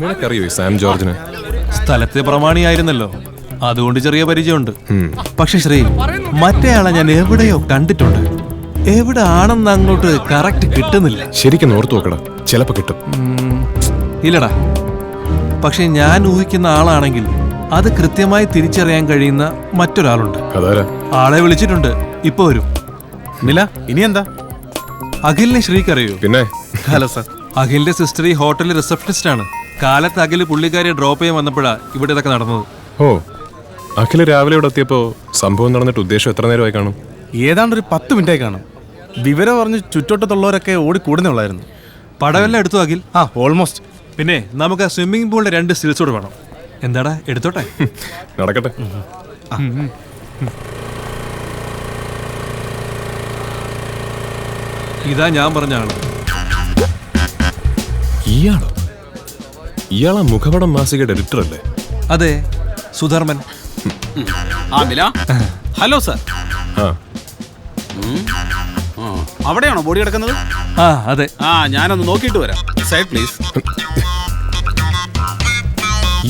നിനക്കറിയോ സാം ജോർജിന്? സ്ഥലത്തെ പ്രമാണിയായിരുന്നല്ലോ, അതുകൊണ്ട് ചെറിയ പരിചയമുണ്ട്. പക്ഷെ ശ്രീ, മറ്റേയാളെ ഞാൻ എവിടെയോ കണ്ടിട്ടുണ്ട്. എവിടെ ആണെന്ന് അങ്ങോട്ട് കറക്റ്റ് കിട്ടുന്നില്ല. ശരിക്കും ഓർത്തു നോക്കടാ, ചിലപ്പോ കിട്ടും. ഇല്ലടാ, പക്ഷെ ഞാൻ ഊഹിക്കുന്ന ആളാണെങ്കിൽ അത് കൃത്യമായി തിരിച്ചറിയാൻ കഴിയുന്ന മറ്റൊരാളുണ്ട്. അതാരാ? ആളെ വിളിച്ചിട്ടുണ്ട്, ഇപ്പൊ വരും. മില, ഇനി എന്താ? അഖിലിനെ ശ്രീക്കറിയോ? പിന്നെ ഹലോ സർ. അഖിലിന്റെ സിസ്റ്റർ ഈ ഹോട്ടലിൽ റിസപ്ഷനിസ്റ്റ് ആണ്. കാലത്ത് അഖിൽ പുള്ളിക്കാരിയെ ഡ്രോപ്പ് ചെയ്യാൻ വന്നപ്പോഴാ ഇവിടെ ഇതൊക്കെ നടന്നത്. ഓ, അഖില് രാവിലെ ഇവിടെ എത്തിയപ്പോ സംഭവം നടന്നിട്ട് ഉദ്ദേശം എത്ര നേരമായി കാണും? ഏതാണ്ട് ഒരു 10 മിനിറ്റായി കാണും. വിവരം പറഞ്ഞ് ചുറ്റോട്ടത്തുള്ളവരൊക്കെ ഓടിക്കൂടുന്നേ ഉള്ളായിരുന്നു. പടവെല്ലാം എടുത്തു അഖിൽ? ഓൾമോസ്റ്റ്. പിന്നെ നമുക്ക് ആ സ്വിമ്മിംഗ് പൂളിന്റെ 2 സ്റ്റിൽസ് കൂടെ വേണം. എന്താടാ, എടുത്തോട്ടെ? നടക്കട്ടെ. ഇതാ ഞാൻ പറഞ്ഞ ആള്. ഇയാളാ മുഖപടം മാസികയുടെ എഡിറ്റർ അല്ലേ? അതെ, സുധർമ്മൻ. Hello sir. ആ, അവിടെയാണോ ബോഡി കിടക്കുന്നത്? ആ അതെ. ഞാനൊന്ന് നോക്കിയിട്ട് വരാം. Side please.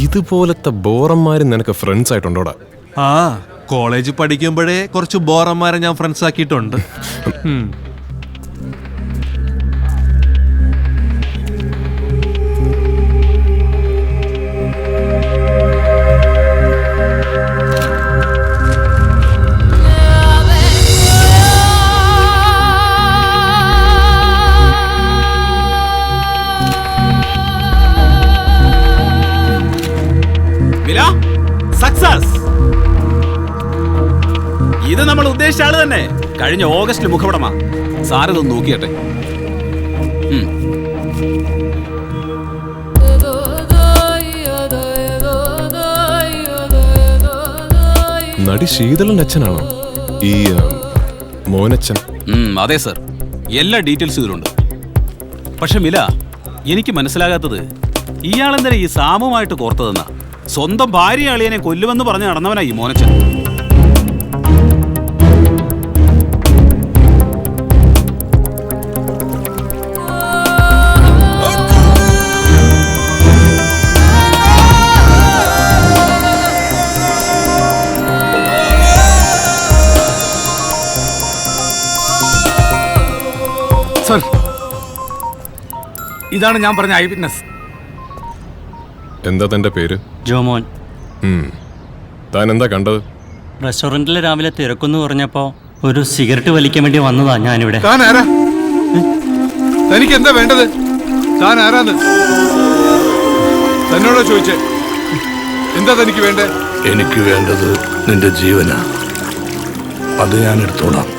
ഇതുപോലത്തെ ബോറന്മാരും നിനക്ക് ഫ്രണ്ട്സ് ആയിട്ടുണ്ടോടാ? ആ, കോളേജ് പഠിക്കുമ്പോഴേ കുറച്ച് ബോറന്മാരെ ഞാൻ ഫ്രണ്ട്സ് ആക്കിയിട്ടുണ്ട്. സക്സസ്. ഇത് നമ്മൾ ഉദ്ദേശിച്ച ആള് തന്നെ. കഴിഞ്ഞ ഓഗസ്റ്റിൽ മുഖപടമാ. സാറിതൊന്ന് നോക്കിയട്ടെ. നടി ശീതളന്റെ അച്ഛനാണോ ഈ മോനച്ഛൻ? അതെ സർ, എല്ലാ ഡീറ്റെയിൽസും ഇതിലുണ്ട്. പക്ഷെ മില, എനിക്ക് മനസ്സിലാകാത്തത് ഇയാളെന്തര ഈ സാമുമായിട്ട് കോർത്തതെന്നാ. സ്വന്തം ഭാര്യ അളിയനെ കൊല്ലുമെന്ന് പറഞ്ഞ് നടന്നവനാ ഈ മോനച്ചൻ. സർ, ഇതാണ് ഞാൻ പറഞ്ഞ ഐ വിറ്റ്നസ്. എന്താ തന്റെ പേര്? ജോമോൻ. താൻ എന്താ കണ്ടത്? റെസ്റ്റോറൻറ്റിൽ രാവിലെ തിരക്കെന്ന് പറഞ്ഞപ്പോൾ ഒരു സിഗരറ്റ് വലിക്കാൻ വേണ്ടി വന്നതാ ഞാനിവിടെ. താൻ ആരാ? തനിക്ക് എന്താ വേണ്ടത്? താൻ ആരാന്ന് തന്നോടാ ചോദിച്ചേ. എന്താ തനിക്ക് വേണ്ടേ? എനിക്ക് വേണ്ടത് നിന്റെ ജീവനാ. അത് ഞാൻ എടുത്തോളാം.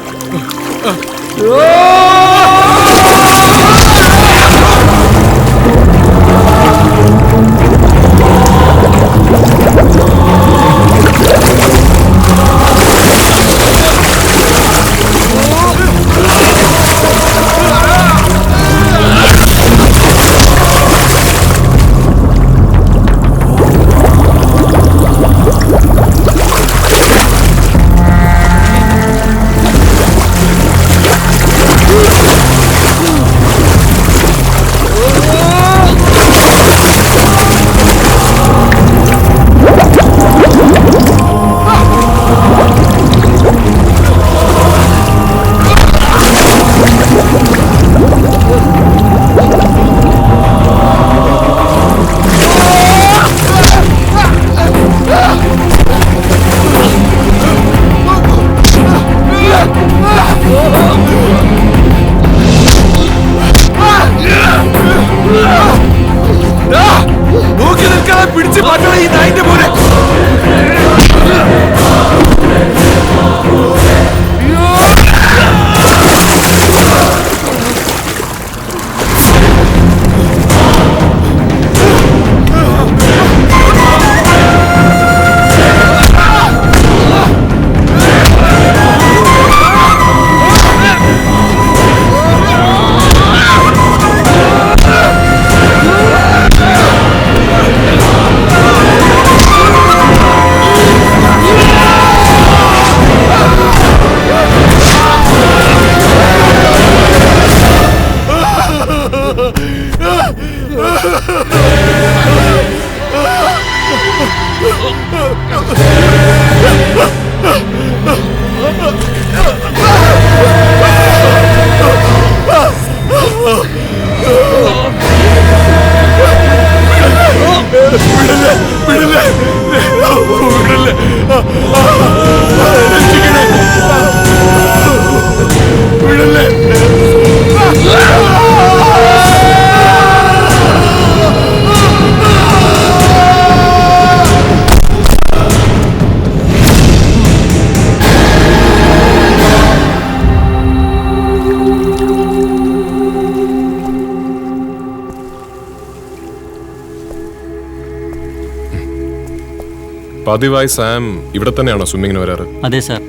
പതിവായി സാം ഇവിടെ തന്നെയാണോ സ്വിമ്മിങ്ങിന് വരാറ്? അതെ സാർ,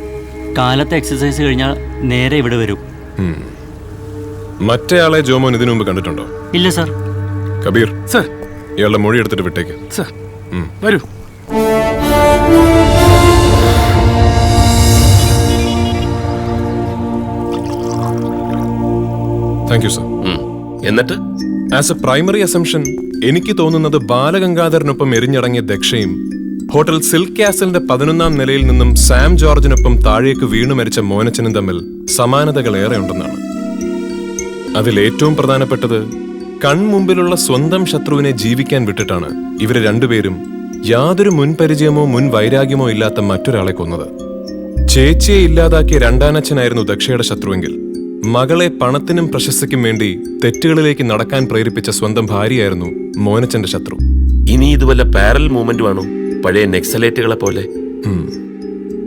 കാലത്തെ എക്സസൈസ് കഴിഞ്ഞാൽ നേരെ ഇവിടെ വരും. മറ്റേ ആളെ ജോമോൻ ഇതിനു മുമ്പ് കണ്ടിട്ടുണ്ടോ? ഇല്ല സാർ. കബീർ, സർ. ഇയാളുടെ മൊഴി എടുത്തിട്ട് വിട്ടേക്ക്. സർ, വരൂ. Thank you sir. എന്നിട്ട് ആസ് എ പ്രൈമറി അസംഷൻ എനിക്ക് തോന്നുന്നത് ബാലഗംഗാധരനൊപ്പം എരിഞ്ഞടങ്ങിയ ദക്ഷയും ഹോട്ടൽ സിൽക്ക് കാസലിന്റെ 11ാം നിലയിൽ നിന്നും സാം ജോർജിനൊപ്പം താഴേക്ക് വീണു മരിച്ച മോനച്ചനും തമ്മിൽ സമാനതകൾ ഏറെ ഉണ്ടെന്നാണ്. അതിൽ ഏറ്റവും പ്രധാനപ്പെട്ടത് കൺമുമ്പിലുള്ള സ്വന്തം ശത്രുവിനെ ജീവിക്കാൻ വിട്ടിട്ടാണ് ഇവര് രണ്ടുപേരും യാതൊരു മുൻപരിചയമോ മുൻ വൈരാഗ്യമോ ഇല്ലാത്ത മറ്റൊരാളെ കൊന്നത്. ചേച്ചിയെ ഇല്ലാതാക്കിയ രണ്ടാനച്ഛനായിരുന്നു ദക്ഷയുടെ ശത്രുവെങ്കിൽ മകളെ പണത്തിനും പ്രശസ്തിക്കും വേണ്ടി തെറ്റുകളിലേക്ക് നടക്കാൻ പ്രേരിപ്പിച്ച സ്വന്തം ഭാര്യയായിരുന്നു മോനച്ചന്റെ ശത്രു. ഇനി ഇതുവല്ല പാരൽ മൂവ്മെന്റ് ആണോ, പഴയ നെക്സലേറ്റുകളെ പോലെ?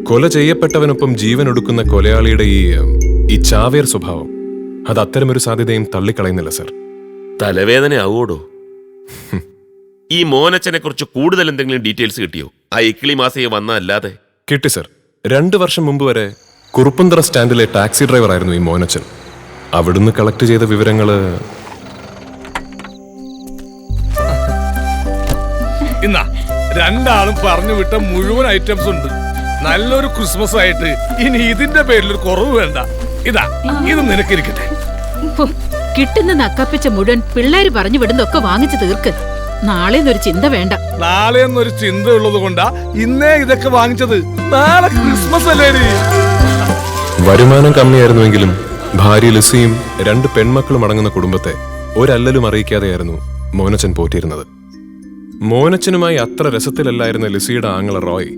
കൊല ചെയ്യപ്പെട്ടവനൊപ്പം ജീവൻ ഒടുക്കുന്ന കൊലയാളിയുടെ ഈ ചാവേർ സ്വഭാവം അത് അത്തരമൊരു സാധ്യതയും തള്ളിക്കളയുന്നില്ല സർ. തലവേദന ആവോടോ? ഈ മോനച്ചനെ കുറിച്ച് കൂടുതൽ എന്തെങ്കിലും ഡീറ്റെയിൽസ് കിട്ടിയോ? ആ ഇക്കിളി മാസയെ വന്ന അല്ലാതെ. കിട്ടി സർ. 2 വർഷം മുമ്പ് വരെ കുറുപ്പന്തറ സ്റ്റാൻഡിലെ ടാക്സി ഡ്രൈവർ ആയിരുന്നു ഈ മോനച്ചൻ. അവിടുന്ന് കളക്ട് ചെയ്ത വിവരങ്ങള് ഇന്നാ രണ്ടാളും പറഞ്ഞു വിട്ട മുഴുവൻ ഐറ്റംസ് ഉണ്ട്. നല്ലൊരു ക്രിസ്മസ് ആയിട്ട് ഇനി ഇതിന്റെ പേരിൽ ഒരു കുറവ് വേണ്ട. ഇതാ, ഇത് നിനക്കിരിക്കട്ടെ. കിട്ടുന്ന നക്കപ്പിച്ച മുഴുവൻ പിള്ളേര് പറഞ്ഞു വിടുന്നൊക്കെ വാങ്ങിച്ചു തീർക്ക്. നാളെന്നൊരു ചിന്ത വേണ്ട. നാളെ എന്നൊരു ചിന്ത ഉള്ളത് കൊണ്ടാ ഇന്നേ ഇതൊക്കെ വാങ്ങിച്ചത്. നാളെ ക്രിസ്മസ് അല്ലേടി. വരുമാനം കമ്മിയായിരുന്നുവെങ്കിലും ഭാര്യ ലിസിയും 2 പെൺമക്കളും അടങ്ങുന്ന കുടുംബത്തെ ഒരല്ലലും അറിയിക്കാതെയായിരുന്നു മോനച്ചൻ പോറ്റിയിരുന്നത്. മോനച്ചനുമായി അത്ര രസത്തിലല്ലായിരുന്ന ലിസിയുടെ ആങ്ങള റോയ്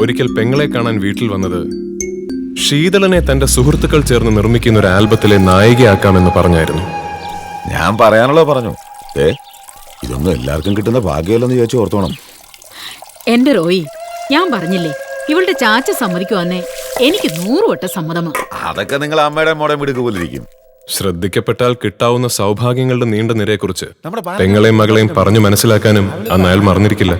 ഒരിക്കൽ പെങ്ങളെ കാണാൻ വീട്ടിൽ വന്നത് ശീതളനെ തന്റെ സുഹൃത്തുക്കൾ ചേർന്ന് നിർമ്മിക്കുന്ന ഒരു ആൽബത്തിലെ നായികയാക്കാമെന്ന് പറഞ്ഞായിരുന്നു. ഞാൻ പറയാനുള്ളത് പറഞ്ഞു. ഇതൊന്നും എല്ലാവർക്കും കിട്ടുന്ന ഭാഗ്യമല്ലെന്ന് ചോദിച്ചു ഓർത്തോണം. എന്റെ റോയി, ഞാൻ പറഞ്ഞില്ലേ ഇവളുടെ ചാച്ച സമ്മതിക്കുവാന്നേ എനിക്ക് 100 വട്ടം സമ്മതമാ. അതൊക്കെ നിങ്ങൾ അമ്മയുടെ മോടെ മിടുക്ക് പോലിരിക്കും. ശ്രദ്ധിക്കപ്പെട്ടാൽ കിട്ടാവുന്ന സൗഭാഗ്യങ്ങളുടെ നീണ്ട നിരയെക്കുറിച്ച് പെങ്ങളെയും മകളെയും പറഞ്ഞു മനസ്സിലാക്കാനും അന്ന് അയാൾ മറന്നിരിക്കില്ല.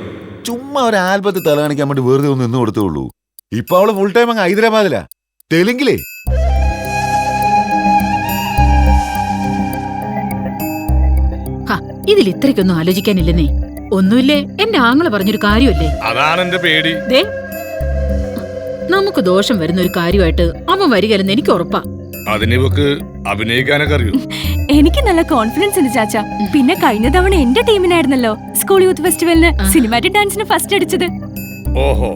ചുമ്മാ ഒരു ആൽബത്തിൽ തല കാണിക്കാൻ വേണ്ടി വെറുതെ ഒന്ന് നിന്ന് കൊടുത്തുള്ളൂ. ഇപ്പൊ അവള് ഫുൾ ടൈം അങ്ങ് ഹൈദരാബാദിലാ, തെലുങ്കിലേ. ഇതിൽ ഇത്രയ്ക്കൊന്നും ആലോചിക്കാനില്ലെന്നേ. ഒന്നുമില്ലേ, എന്റെ ആങ്ങളെ പറഞ്ഞൊരു കാര്യമല്ലേ. അതാണ് എന്റെ പേടി. നമുക്ക് ദോഷം വരുന്ന ഒരു കാര്യമായിട്ട് അവൻ വരികയല്ലെന്ന് എനിക്ക് ഉറപ്പാ. അതിനിവക്ക് അഭിനയിക്കാനൊക്കെ അറിയൂ. എനിക്ക് നല്ല കോൺഫിഡൻസ് ഉണ്ട് ചാച്ച. പിന്നെ കഴിഞ്ഞ തവണ എന്റെ ടീമിനായിരുന്നല്ലോ സ്കൂൾ യൂത്ത് ഫെസ്റ്റിവലിന് സിനിമാറ്റിക് ഡാൻസിന് ഫസ്റ്റ് അടിച്ചത്. ഓഹോ,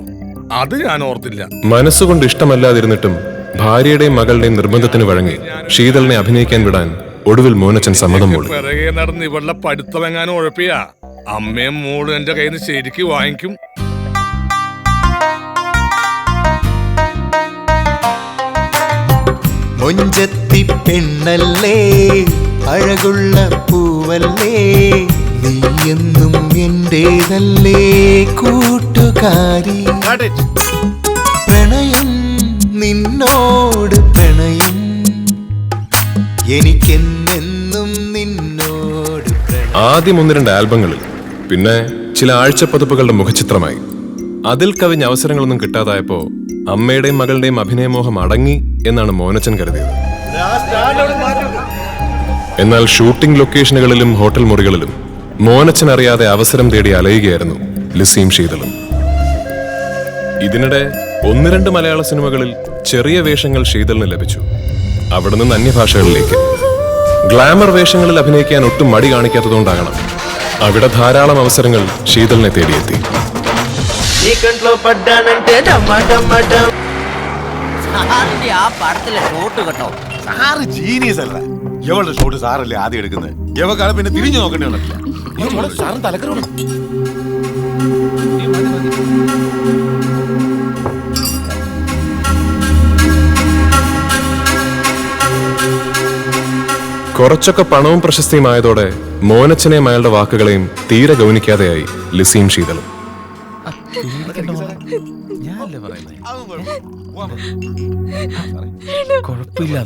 അത് ഞാൻ ഓർത്തില്ല. മനസ്സുകൊണ്ട് ഇഷ്ടമല്ലാതിരുന്നിട്ടും ഭാര്യയുടെയും മകളുടെയും നിർബന്ധത്തിന് വഴങ്ങി ശീതളിനെ അഭിനയിക്കാൻ വിടാൻ ഒടുവിൽ മോനച്ചൻ സമ്മതം മൂളി. പിറകെ നടന്ന് ഇവളുടെ പഠിത്തമെങ്ങാനും ഉഴപ്പിയാ അമ്മയും മോളും എന്റെ കയ്യിൽ നിന്ന് ശരിക്ക് വാങ്ങിക്കും. മൊഞ്ചത്തി പെണ്ണല്ലേ, അഴകുള്ള പൂവല്ലേ, നീ എന്നും എന്റേതല്ലേ കൂട്ടുകാരി. പ്രണയം നിന്നോട് പ്രണയം, എനിക്കെന്നെന്നും നിന്നോട് പ്രണയം. ആദ്യം 1-2 ആൽബങ്ങളിൽ, പിന്നെ ചില ആഴ്ചപ്പതിപ്പുകളുടെ മുഖചിത്രമായി. അതിൽ കവിഞ്ഞ അവസരങ്ങളൊന്നും കിട്ടാതായപ്പോ അമ്മയുടെയും മകളുടെയും അഭിനയമോഹം അടങ്ങി എന്നാണ് മോനച്ചൻ കരുതിയത്. എന്നാൽ ഷൂട്ടിംഗ് ലൊക്കേഷനുകളിലും ഹോട്ടൽ മുറികളിലും മോനച്ചൻ അറിയാതെ അവസരം തേടി അലയുകയായിരുന്നു ലിസിയും ശീതളും. ഇതിനിടെ 1-2 മലയാള സിനിമകളിൽ ചെറിയ വേഷങ്ങൾ ശീതളിന് ലഭിച്ചു. അവിടെ നിന്ന് അന്യഭാഷകളിലേക്ക് ഗ്ലാമർ വേഷങ്ങളിൽ അഭിനയിക്കാൻ ഒട്ടും മടി കാണിക്കാത്തതുകൊണ്ടാകണം അവിടെ ധാരാളം അവസരങ്ങൾ ശീതളിനെ തേടിയെത്തി. ആ പടത്തിലെ ഷോട്ട് കേട്ടോ, സാറ് ജീനിയസ് അല്ല. എവളുടെ ഷോട്ട് സാറല്ലേ ആദ്യം എടുക്കുന്നത്. എവക്കാളെ പിന്നെ തിരിഞ്ഞു നോക്കേണ്ടി വന്നിട്ടില്ല. സാറും തലക്കറോണം. കുറച്ചൊക്കെ പണവും പ്രശസ്തിയുമായതോടെ മോനച്ചനെയും അയാളുടെ വാക്കുകളെയും തീരെ ഗൗനിക്കാതെയായി ലിസിയും ശീതളും. കുഴപ്പമില്ല.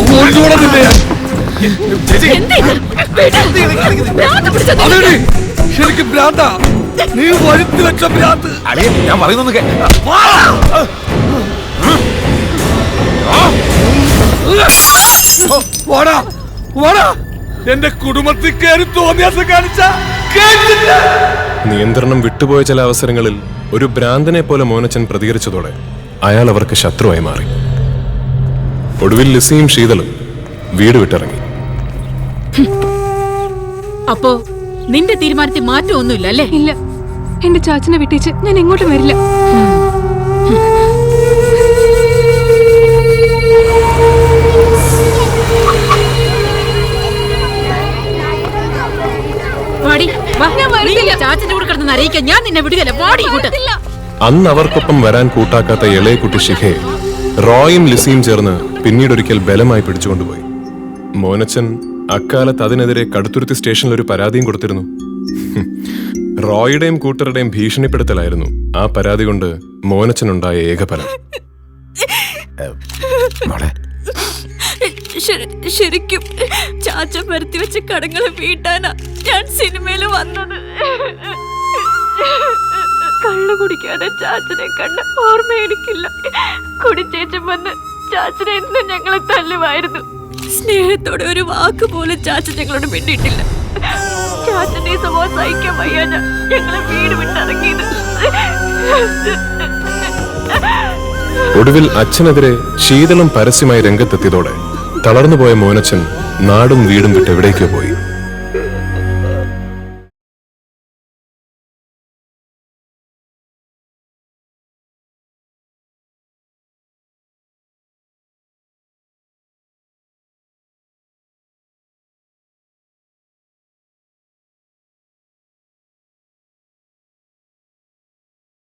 കൊല്ലുകൂടെ നിന്നെ ഞാൻ. അതെടി, ശരിക്കും ഭ്രാന്താ. നീ വരുത്തി വെച്ച ഭ്രാന്ത്. ഞാൻ പറയുന്നൊന്ന് വാടാ വാടാ, എന്റെ കുടുംബത്തിൽ കയറി തോന്നിയാസം കാണിച്ച നിയന്ത്രണം വിട്ടുപോയ ചില അവസരങ്ങളിൽ ഒരു ഭ്രാന്തനെ പോലെ മോനച്ചൻ പ്രതികരിച്ചതോടെ അയാൾ അവർക്ക് ശത്രുവായി മാറി. ഒടുവിൽ ലിസിയും ശീതളും വീട് വിട്ടിറങ്ങി. അപ്പോ നിന്റെ തീരുമാനത്തിൽ മാറ്റമൊന്നുമില്ല അല്ലേ? ഇല്ല, എന്റെ ചാച്ചനെ വിട്ടേച്ച് ഞാൻ എങ്ങോട്ടും വരില്ല. ചാച്ചന്റെ കൂടെ കിടന്ന് അറിയിക്കാൻ ഞാൻ നിന്നെ വിടുകയല്ല. വാടി കൂട്ട. അന്ന് അവർക്കൊപ്പം വരാൻ കൂട്ടാക്കാത്ത ഇളയ കുട്ടി ശിഖയെ റോയും ലിസിയും ചേർന്ന് പിന്നീടൊരിക്കൽ ബലമായി പിടിച്ചുകൊണ്ടുപോയി. മോനച്ചൻ അക്കാലത്ത് അതിനെതിരെ കടുത്തുരുത്തി സ്റ്റേഷനിൽ ഒരു പരാതിയും കൊടുത്തിരുന്നു. റോയുടെയും കൂട്ടരുടെയും ഭീഷണിപ്പെടുത്തലായിരുന്നു ആ പരാതി കൊണ്ട് മോനച്ചനുണ്ടായ ഏകഫലം. ശരിക്കും ചാച്ച പരത്തി വെച്ച കടങ്ങളെ വീട്ടാനാ ഞാൻ സിനിമയില് വന്നത്. കള്ളു കുടിക്കാതെ ചാച്ചനെ കണ്ട ഓർമ്മ എനിക്കില്ല. കുടിച്ചേച്ചും വന്ന് ചാച്ചനെ എന്നും ഞങ്ങളെ തല്ലുമായിരുന്നു. സ്നേഹത്തോടെ ഒരു വാക്ക് പോലും ചാച്ച ഞങ്ങളോട് മിണ്ടിയിട്ടില്ല. ചാച്ചന്റെ സ്വഭാവം സഹിക്കാൻ വയ്യ ഞങ്ങളെ വീട് വിട്ടിറങ്ങിയത്. ഒടുവിൽ അച്ഛനെതിരെ ശീതളം പരസ്യമായി രംഗത്തെത്തിയതോടെ തളർന്നുപോയ മോനച്ചൻ നാടും വീടും വിട്ട് എവിടേക്കോ പോയി.